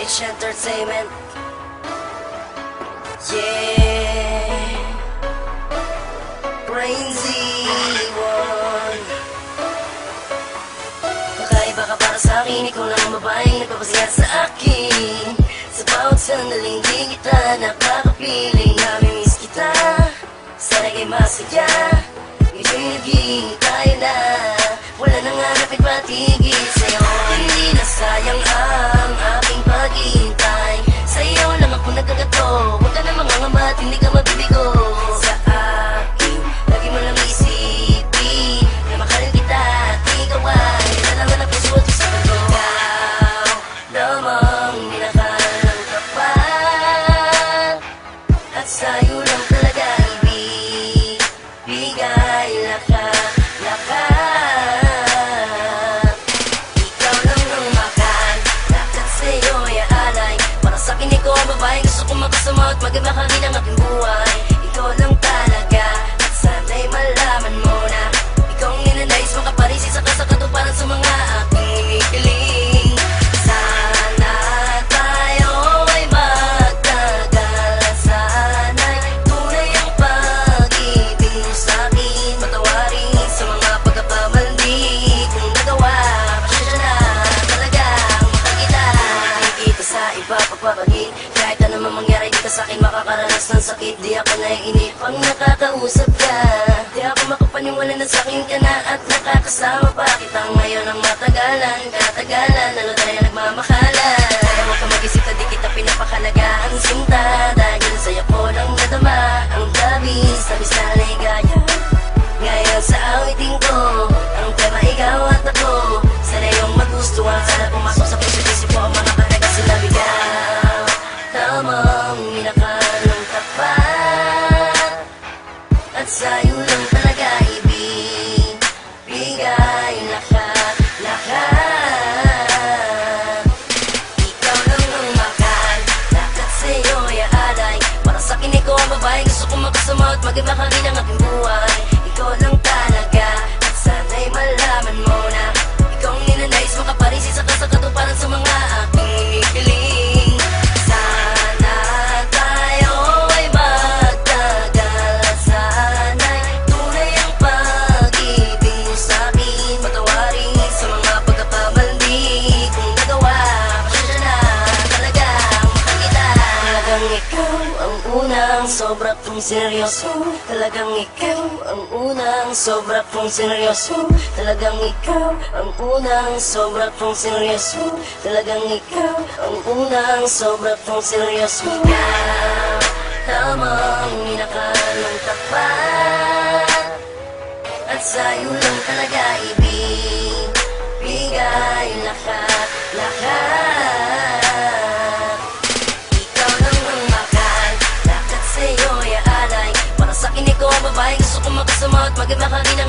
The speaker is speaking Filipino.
Rich Entertainment. Yeah, Brainzy1. Kakaiba ka para sa akin, ikaw lang ang babaeng nagpapasaya sa akin. Sa bawat sandaling di kita nakakapiling, namimiss kita. Sana kay masaya, ngayon naging tayo na. Wala nang hanapin patigil sa'yo. Hindi na sayang ang aking paghihintay. Sa'yo lang ako nagkagato. Huwag ka na mangangamba at hindi ka mabibigo. Sa akin, lagi mo lang isipin na mahalin kita at ikaw ay nalaman ang puso at sa bato. Ikaw lamang minakalang tapat, at sa'yo lang talaga ibibigay lahat. Makasama at mag-iba ka rin ang aking buhay. Ikaw lang talaga, at sana'y malaman mo na ikaw ang ninanais makaparisi sa kasakatuparan sa mga aking inikiling. Sana tayo ay magtagal, at sana'y tunay ang pag-ibig mo sa'kin. Patawarin sa mga pagkakamali kung nagawa. Pasensya na talagang makakita. Nakikita sa iba papabagin, kahit ano mangyari di ka sa'kin makakaranas ng sakit. Di ako naiinip pang nakakausap ka. Di ako makapaniwala na sa'kin ka na at nakakasama pa kita ngayon ang matagalan. Katagalan, lalo tayo nagmamakalan. Kaya huwag ka mag-isip na di kita pinapakalagaan sinta. Dahil sa'yo ko lang nadama ang labis na ligaya. Ngayon sa awitin ko, ang tema ikaw at ako. Sana yung magustuhan, sana pumasok sa puso-isip ko ang mga karaga sila bigaw. Tamang minakalong tapat, at sa'yo lang talaga ibibigay lahat. Ikaw lang ang mahal, lahat sa'yo ay aalay. Para sa'kin ikaw ang babae, gusto kong makasama at mag-iba ka rin ang aking buhay. Ikaw lang talaga, at sana'y malaman mo na ikaw ang ninanais makaparisi sa kasakatuparan sa mga aking inikiling. Sobra kong seryoso, talagang ikaw ang unang sobra kong seryoso. Talagang ikaw ang unang sobra kong seryoso. Talagang ikaw ang unang sobra kong seryoso. Ikaw lamang minakalong tapat, at sa'yo lang talaga ibibigay lahat. Sa'kin ikaw ang babae, gusto kong makasama at mag-iba ka rin ang